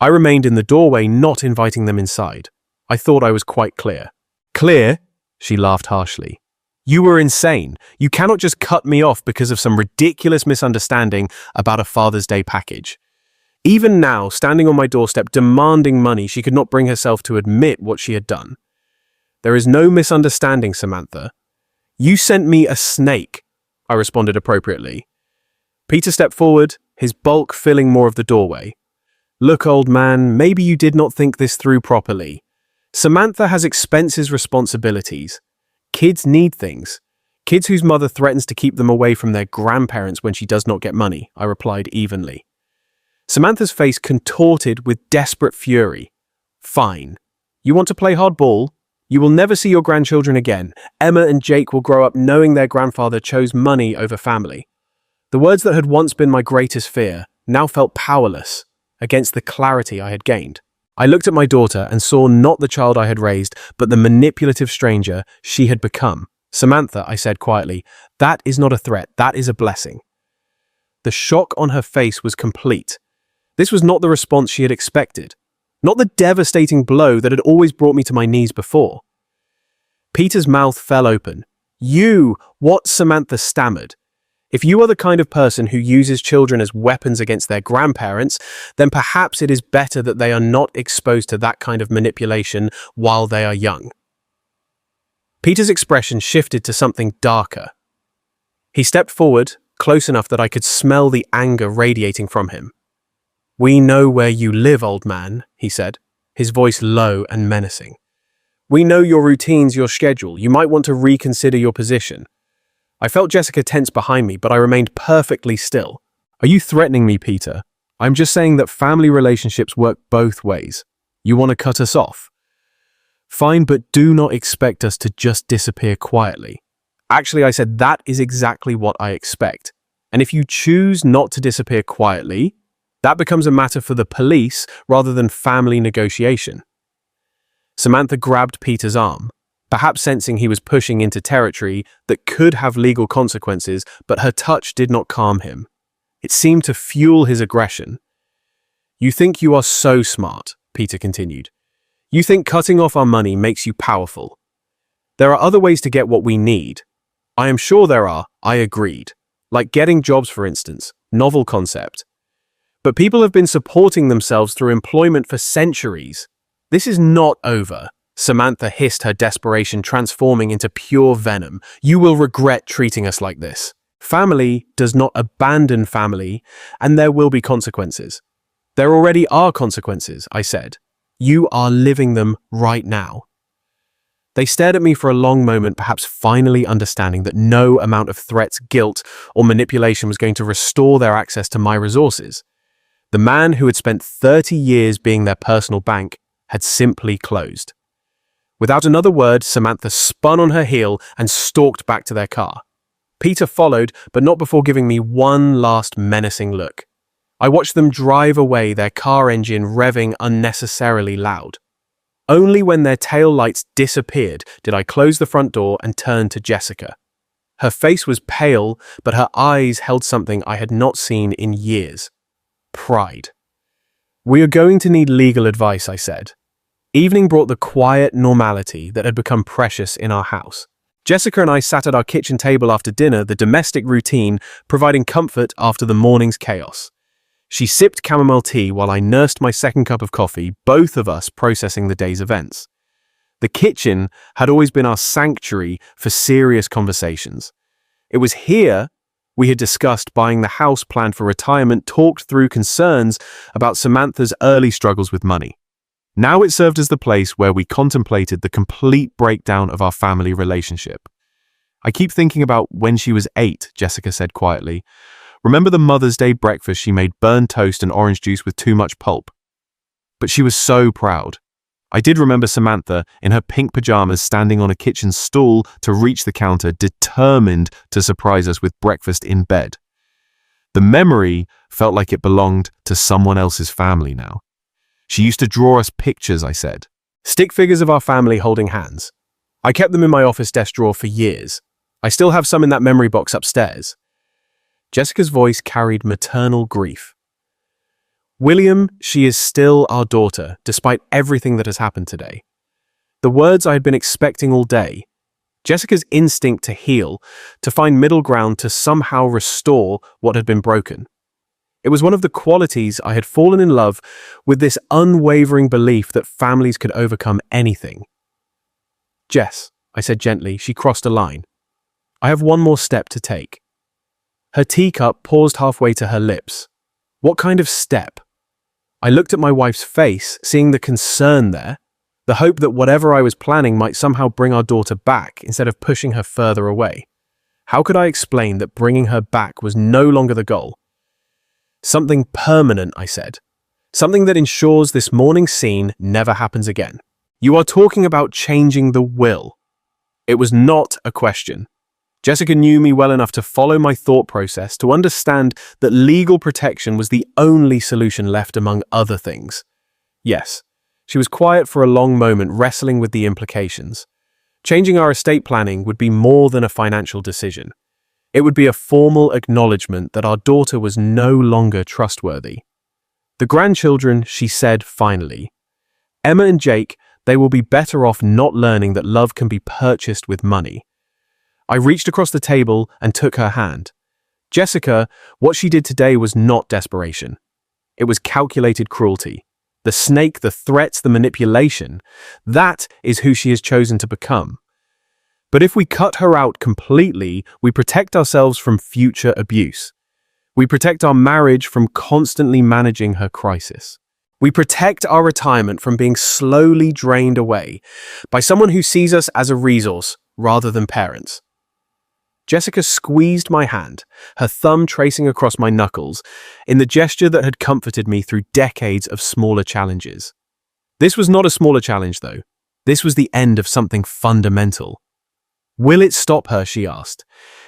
I remained in the doorway, not inviting them inside. I thought I was quite clear. Clear? She laughed harshly. You were insane. You cannot just cut me off because of some ridiculous misunderstanding about a Father's Day package. Even now, standing on my doorstep demanding money, she could not bring herself to admit what she had done. There is no misunderstanding, Samantha. You sent me a snake, I responded appropriately. Peter stepped forward, his bulk filling more of the doorway. Look, old man, maybe you did not think this through properly. Samantha has expenses, responsibilities. Kids need things. Kids whose mother threatens to keep them away from their grandparents when she does not get money, I replied evenly. Samantha's face contorted with desperate fury. Fine. You want to play hardball? You will never see your grandchildren again. Emma and Jake will grow up knowing their grandfather chose money over family. The words that had once been my greatest fear now felt powerless against the clarity I had gained. I looked at my daughter and saw not the child I had raised, but the manipulative stranger she had become. Samantha, I said quietly, that is not a threat, that is a blessing. The shock on her face was complete. This was not the response she had expected, not the devastating blow that had always brought me to my knees before. Peter's mouth fell open. You, what? Samantha stammered. If you are the kind of person who uses children as weapons against their grandparents, then perhaps it is better that they are not exposed to that kind of manipulation while they are young. Peter's expression shifted to something darker. He stepped forward, close enough that I could smell the anger radiating from him. "We know where you live, old man," he said, his voice low and menacing. "We know your routines, your schedule. You might want to reconsider your position." I felt Jessica tense behind me, but I remained perfectly still. "Are you threatening me, Peter? I'm just saying that family relationships work both ways. You want to cut us off? Fine, but do not expect us to just disappear quietly." Actually, I said, that is exactly what I expect. And if you choose not to disappear quietly, that becomes a matter for the police rather than family negotiation. Samantha grabbed Peter's arm, perhaps sensing he was pushing into territory that could have legal consequences, but her touch did not calm him. It seemed to fuel his aggression. "You think you are so smart," Peter continued. "You think cutting off our money makes you powerful. There are other ways to get what we need. I am sure there are," I agreed. "Like getting jobs, for instance. Novel concept. But people have been supporting themselves through employment for centuries. This is not over." Samantha hissed, her desperation transforming into pure venom. "You will regret treating us like this. Family does not abandon family, and there will be consequences." "There already are consequences," I said. "You are living them right now." They stared at me for a long moment, perhaps finally understanding that no amount of threats, guilt, or manipulation was going to restore their access to my resources. The man who had spent 30 years being their personal bank had simply closed. Without another word, Samantha spun on her heel and stalked back to their car. Peter followed, but not before giving me one last menacing look. I watched them drive away, their car engine revving unnecessarily loud. Only when their tail lights disappeared did I close the front door and turn to Jessica. Her face was pale, but her eyes held something I had not seen in years. Pride. "We are going to need legal advice," I said. Evening brought the quiet normality that had become precious in our house. Jessica and I sat at our kitchen table after dinner, the domestic routine providing comfort after the morning's chaos. She sipped chamomile tea while I nursed my second cup of coffee, both of us processing the day's events. The kitchen had always been our sanctuary for serious conversations. It was here we had discussed buying the house, planned for retirement, talked through concerns about Samantha's early struggles with money. Now it served as the place where we contemplated the complete breakdown of our family relationship. "I keep thinking about when she was 8, Jessica said quietly. "Remember the Mother's Day breakfast she made, burned toast and orange juice with too much pulp? But she was so proud." I did remember Samantha in her pink pajamas standing on a kitchen stool to reach the counter, determined to surprise us with breakfast in bed. The memory felt like it belonged to someone else's family now. "She used to draw us pictures," I said. "Stick figures of our family holding hands. I kept them in my office desk drawer for years. I still have some in that memory box upstairs." Jessica's voice carried maternal grief. "William, she is still our daughter, despite everything that has happened today." The words I had been expecting all day. Jessica's instinct to heal, to find middle ground, to somehow restore what had been broken. It was one of the qualities I had fallen in love with, this unwavering belief that families could overcome anything. "Jess," I said gently, she crossed a line. "I have one more step to take." Her teacup paused halfway to her lips. "What kind of step?" I looked at my wife's face, seeing the concern there, the hope that whatever I was planning might somehow bring our daughter back instead of pushing her further away. How could I explain that bringing her back was no longer the goal? "Something permanent," I said. "Something that ensures this morning's scene never happens again." "You are talking about changing the will." It was not a question. Jessica knew me well enough to follow my thought process, to understand that legal protection was the only solution left among other things. Yes, she was quiet for a long moment, wrestling with the implications. Changing our estate planning would be more than a financial decision. It would be a formal acknowledgement that our daughter was no longer trustworthy. "The grandchildren," she said finally. "Emma and Jake, they will be better off not learning that love can be purchased with money." I reached across the table and took her hand. Jessica, what she did today was not desperation. It was calculated cruelty. The snake, the threats, the manipulation, that is who she has chosen to become. But if we cut her out completely, we protect ourselves from future abuse. We protect our marriage from constantly managing her crisis. We protect our retirement from being slowly drained away by someone who sees us as a resource rather than parents. Jessica squeezed my hand, her thumb tracing across my knuckles, in the gesture that had comforted me through decades of smaller challenges. This was not a smaller challenge, though. This was the end of something fundamental. Will it stop her, she asked.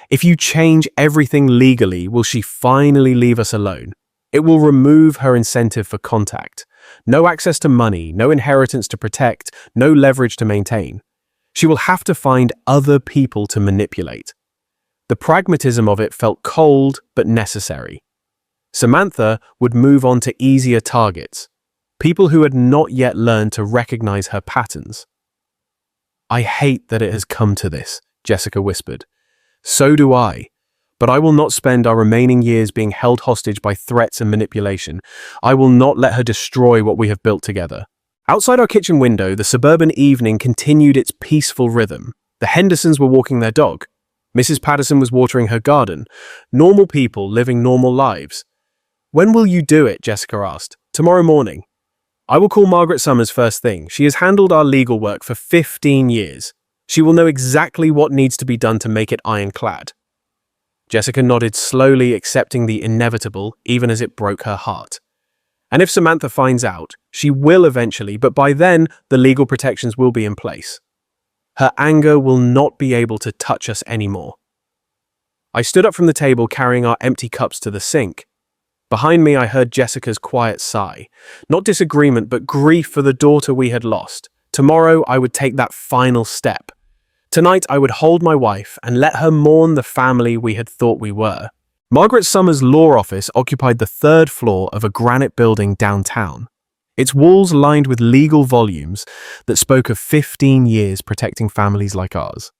If you change everything legally, will she finally leave us alone? It will remove her incentive for contact. No access to money, no inheritance to protect, no leverage to maintain. She will have to find other people to manipulate. The pragmatism of it felt cold but necessary. Samantha would move on to easier targets, people who had not yet learned to recognize her patterns. I hate that it has come to this, Jessica whispered. So do I. But I will not spend our remaining years being held hostage by threats and manipulation. I will not let her destroy what we have built together. Outside our kitchen window, the suburban evening continued its peaceful rhythm. The Hendersons were walking their dog. Mrs. Patterson was watering her garden. Normal people living normal lives. When will you do it? Jessica asked. Tomorrow morning. I will call Margaret Summers first thing. She has handled our legal work for 15 years. She will know exactly what needs to be done to make it ironclad. Jessica nodded slowly, accepting the inevitable, even as it broke her heart. And if Samantha finds out, she will eventually, but by then, the legal protections will be in place. Her anger will not be able to touch us anymore. I stood up from the table, carrying our empty cups to the sink. Behind me, I heard Jessica's quiet sigh. Not disagreement, but grief for the daughter we had lost. Tomorrow, I would take that final step. Tonight, I would hold my wife and let her mourn the family we had thought we were. Margaret Summers' law office occupied the third floor of a granite building downtown. Its walls lined with legal volumes that spoke of 15 years protecting families like ours.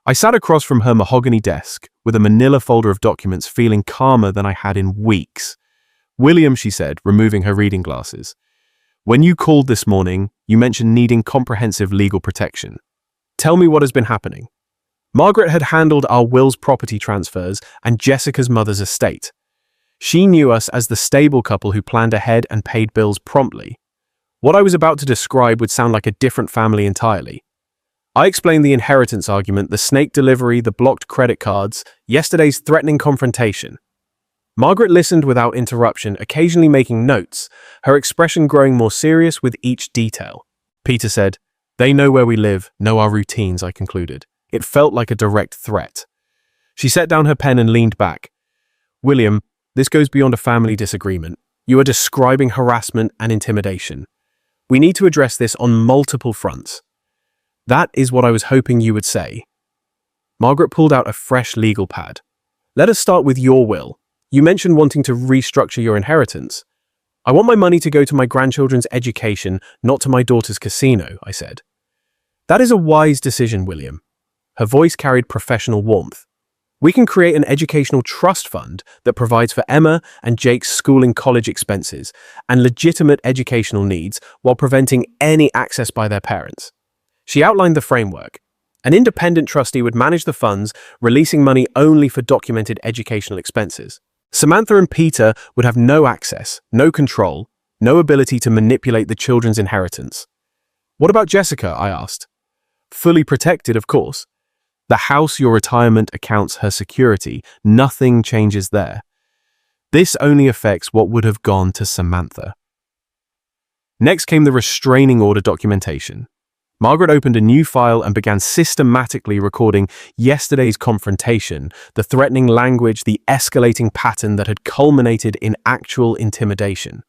I sat across from her mahogany desk with a manila folder of documents, feeling calmer than I had in weeks. William, she said, removing her reading glasses. When you called this morning, you mentioned needing comprehensive legal protection. Tell me what has been happening. Margaret had handled our Will's property transfers and Jessica's mother's estate. She knew us as the stable couple who planned ahead and paid bills promptly. What I was about to describe would sound like a different family entirely. I explained the inheritance argument, the snake delivery, the blocked credit cards, yesterday's threatening confrontation. Margaret listened without interruption, occasionally making notes, her expression growing more serious with each detail. Peter said, "They know where we live, know our routines," I concluded. It felt like a direct threat. She set down her pen and leaned back. "William, this goes beyond a family disagreement. You are describing harassment and intimidation. We need to address this on multiple fronts." "That is what I was hoping you would say." Margaret pulled out a fresh legal pad. "Let us start with your will. You mentioned wanting to restructure your inheritance. I want my money to go to my grandchildren's education, not to my daughter's casino," I said. "That is a wise decision, William." Her voice carried professional warmth. "We can create an educational trust fund that provides for Emma and Jake's schooling college expenses and legitimate educational needs while preventing any access by their parents." She outlined the framework. An independent trustee would manage the funds, releasing money only for documented educational expenses. Samantha and Peter would have no access, no control, no ability to manipulate the children's inheritance. "What about Jessica?" I asked. "Fully protected, of course. The house, your retirement accounts, her security. Nothing changes there. This only affects what would have gone to Samantha." Next came the restraining order documentation. Margaret opened a new file and began systematically recording yesterday's confrontation, the threatening language, the escalating pattern that had culminated in actual intimidation.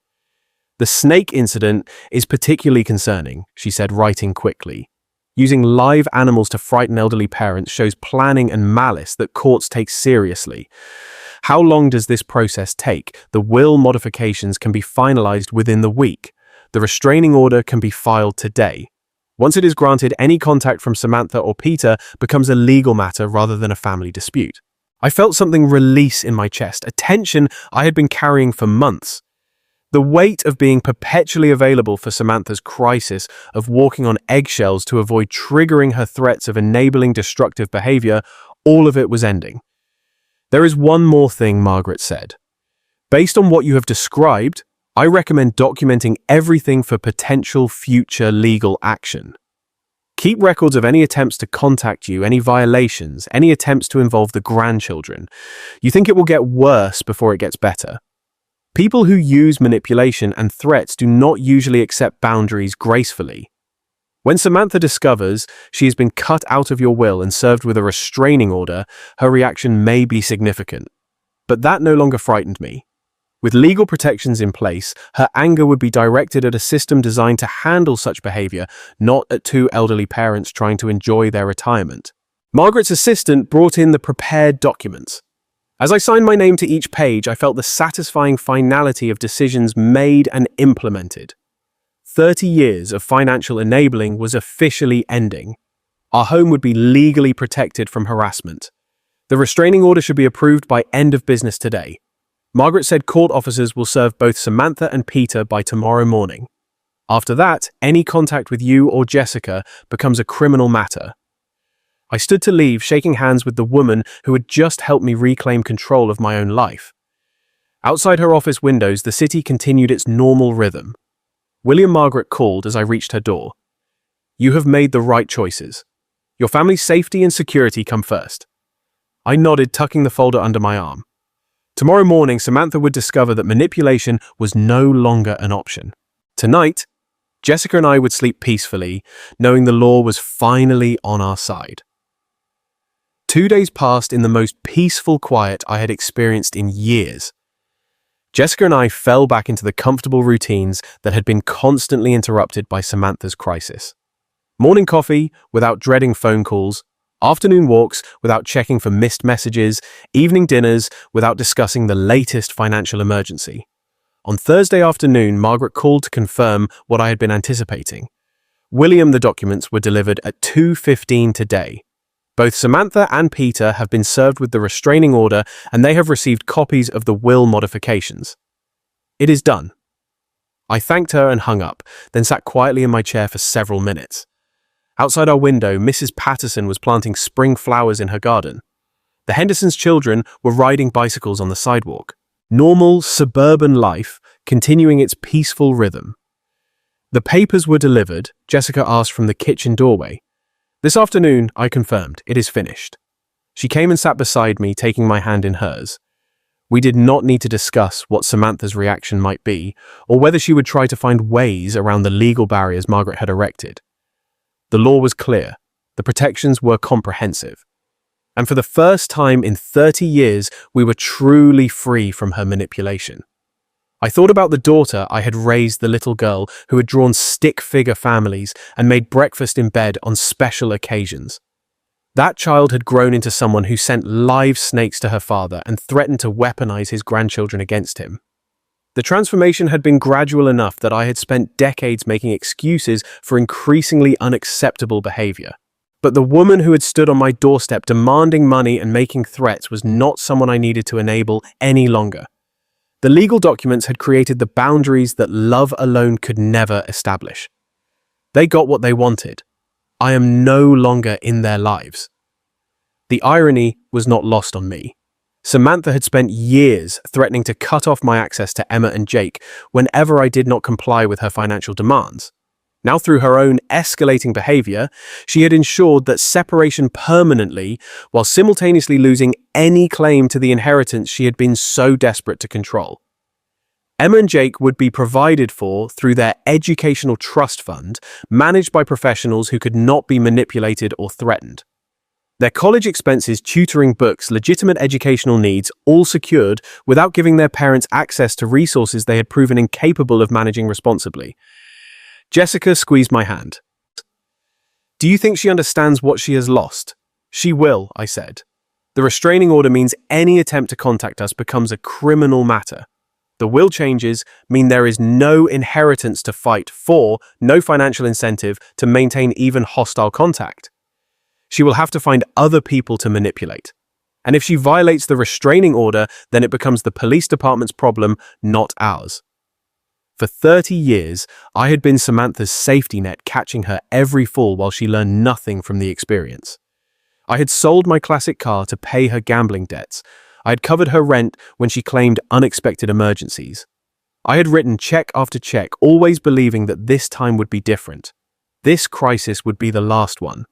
"The snake incident is particularly concerning," she said, writing quickly. "Using live animals to frighten elderly parents shows planning and malice that courts take seriously. How long does this process take? The will modifications can be finalized within the week. The restraining order can be filed today. Once it is granted, any contact from Samantha or Peter becomes a legal matter rather than a family dispute." I felt something release in my chest, a tension I had been carrying for months. The weight of being perpetually available for Samantha's crisis, of walking on eggshells to avoid triggering her threats of enabling destructive behavior, all of it was ending. "There is one more thing," Margaret said. "Based on what you have described, I recommend documenting everything for potential future legal action. Keep records of any attempts to contact you, any violations, any attempts to involve the grandchildren. You think it will get worse before it gets better. People who use manipulation and threats do not usually accept boundaries gracefully. When Samantha discovers she has been cut out of your will and served with a restraining order, her reaction may be significant. But that no longer frightened me. With legal protections in place, her anger would be directed at a system designed to handle such behavior, not at two elderly parents trying to enjoy their retirement." Margaret's assistant brought in the prepared documents. As I signed my name to each page, I felt the satisfying finality of decisions made and implemented. 30 years of financial enabling was officially ending. Our home would be legally protected from harassment. The restraining order should be approved by end of business today. Margaret said court officers will serve both Samantha and Peter by tomorrow morning. After that, any contact with you or Jessica becomes a criminal matter. I stood to leave, shaking hands with the woman who had just helped me reclaim control of my own life. Outside her office windows, the city continued its normal rhythm. William Margaret called as I reached her door. "You have made the right choices. Your family's safety and security come first." I nodded, tucking the folder under my arm. Tomorrow morning, Samantha would discover that manipulation was no longer an option. Tonight, Jessica and I would sleep peacefully, knowing the law was finally on our side. 2 days passed in the most peaceful quiet I had experienced in years. Jessica and I fell back into the comfortable routines that had been constantly interrupted by Samantha's crisis. Morning coffee without dreading phone calls, afternoon walks without checking for missed messages, evening dinners without discussing the latest financial emergency. On Thursday afternoon, Margaret called to confirm what I had been anticipating. "William, the documents were delivered at 2:15 today. Both Samantha and Peter have been served with the restraining order, and they have received copies of the will modifications. It is done." I thanked her and hung up, then sat quietly in my chair for several minutes. Outside our window, Mrs. Patterson was planting spring flowers in her garden. The Hendersons' children were riding bicycles on the sidewalk. Normal, suburban life, continuing its peaceful rhythm. The papers were delivered, Jessica asked from the kitchen doorway. "This afternoon," I confirmed, "it is finished." She came and sat beside me, taking my hand in hers. We did not need to discuss what Samantha's reaction might be, or whether she would try to find ways around the legal barriers Margaret had erected. The law was clear. The protections were comprehensive. And for the first time in 30 years, we were truly free from her manipulation. I thought about the daughter I had raised, the little girl who had drawn stick figure families and made breakfast in bed on special occasions. That child had grown into someone who sent live snakes to her father and threatened to weaponize his grandchildren against him. The transformation had been gradual enough that I had spent decades making excuses for increasingly unacceptable behavior. But the woman who had stood on my doorstep demanding money and making threats was not someone I needed to enable any longer. The legal documents had created the boundaries that love alone could never establish. They got what they wanted. I am no longer in their lives. The irony was not lost on me. Samantha had spent years threatening to cut off my access to Emma and Jake whenever I did not comply with her financial demands. Now, through her own escalating behavior, she had ensured that separation permanently, while simultaneously losing any claim to the inheritance she had been so desperate to control. Emma and Jake would be provided for through their educational trust fund, managed by professionals who could not be manipulated or threatened. Their college expenses, tutoring, books, legitimate educational needs, all secured without giving their parents access to resources they had proven incapable of managing responsibly. Jessica squeezed my hand. "Do you think she understands what she has lost?" "She will," I said. "The restraining order means any attempt to contact us becomes a criminal matter. The will changes mean there is no inheritance to fight for, no financial incentive to maintain even hostile contact. She will have to find other people to manipulate. And if she violates the restraining order, then it becomes the police department's problem, not ours. For 30 years, I had been Samantha's safety net, catching her every fall while she learned nothing from the experience. I had sold my classic car to pay her gambling debts. I had covered her rent when she claimed unexpected emergencies. I had written check after check, always believing that this time would be different. This crisis would be the last one.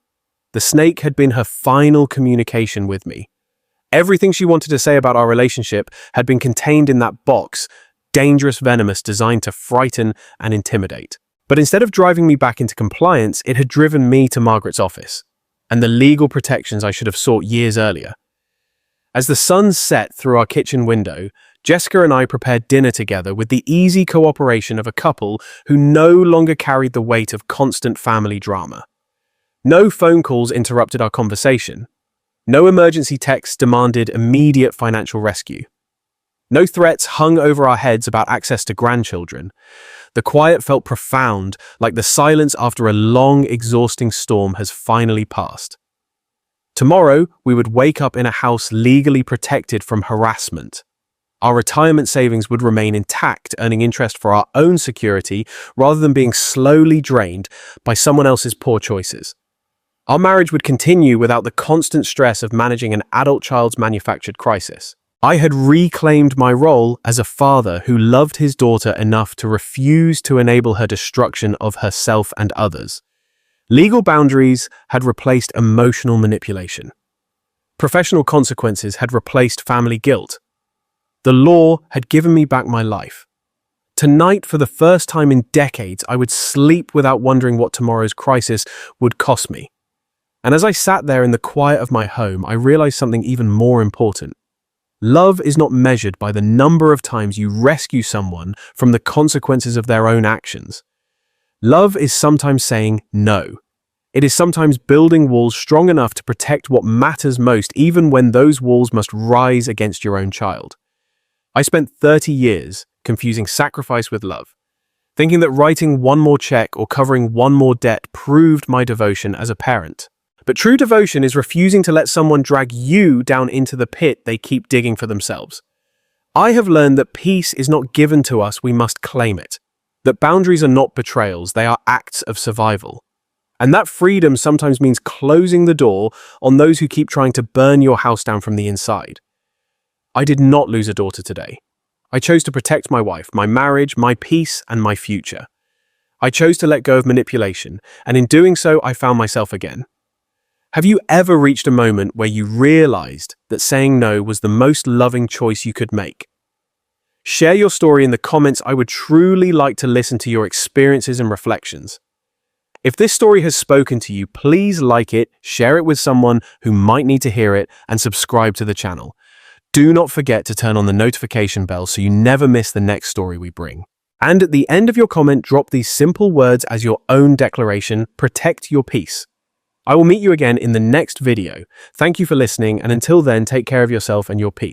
The snake had been her final communication with me. Everything she wanted to say about our relationship had been contained in that box, dangerous, venomous, designed to frighten and intimidate. But instead of driving me back into compliance, it had driven me to Margaret's office and the legal protections I should have sought years earlier. As the sun set through our kitchen window, Jessica and I prepared dinner together with the easy cooperation of a couple who no longer carried the weight of constant family drama. No phone calls interrupted our conversation. No emergency texts demanded immediate financial rescue. No threats hung over our heads about access to grandchildren. The quiet felt profound, like the silence after a long, exhausting storm has finally passed. Tomorrow, we would wake up in a house legally protected from harassment. Our retirement savings would remain intact, earning interest for our own security rather than being slowly drained by someone else's poor choices. Our marriage would continue without the constant stress of managing an adult child's manufactured crisis. I had reclaimed my role as a father who loved his daughter enough to refuse to enable her destruction of herself and others. Legal boundaries had replaced emotional manipulation. Professional consequences had replaced family guilt. The law had given me back my life. Tonight, for the first time in decades, I would sleep without wondering what tomorrow's crisis would cost me. And as I sat there in the quiet of my home, I realized something even more important. Love is not measured by the number of times you rescue someone from the consequences of their own actions. Love is sometimes saying no. It is sometimes building walls strong enough to protect what matters most, even when those walls must rise against your own child. I spent 30 years confusing sacrifice with love, thinking that writing one more check or covering one more debt proved my devotion as a parent. But true devotion is refusing to let someone drag you down into the pit they keep digging for themselves. I have learned that peace is not given to us, we must claim it. That boundaries are not betrayals, they are acts of survival. And that freedom sometimes means closing the door on those who keep trying to burn your house down from the inside. I did not lose a daughter today. I chose to protect my wife, my marriage, my peace, and my future. I chose to let go of manipulation, and in doing so, I found myself again. Have you ever reached a moment where you realized that saying no was the most loving choice you could make? Share your story in the comments. I would truly like to listen to your experiences and reflections. If this story has spoken to you, please like it, share it with someone who might need to hear it, and subscribe to the channel. Do not forget to turn on the notification bell so you never miss the next story we bring. And at the end of your comment, drop these simple words as your own declaration: protect your peace. I will meet you again in the next video. Thank you for listening, and until then, take care of yourself and your peace.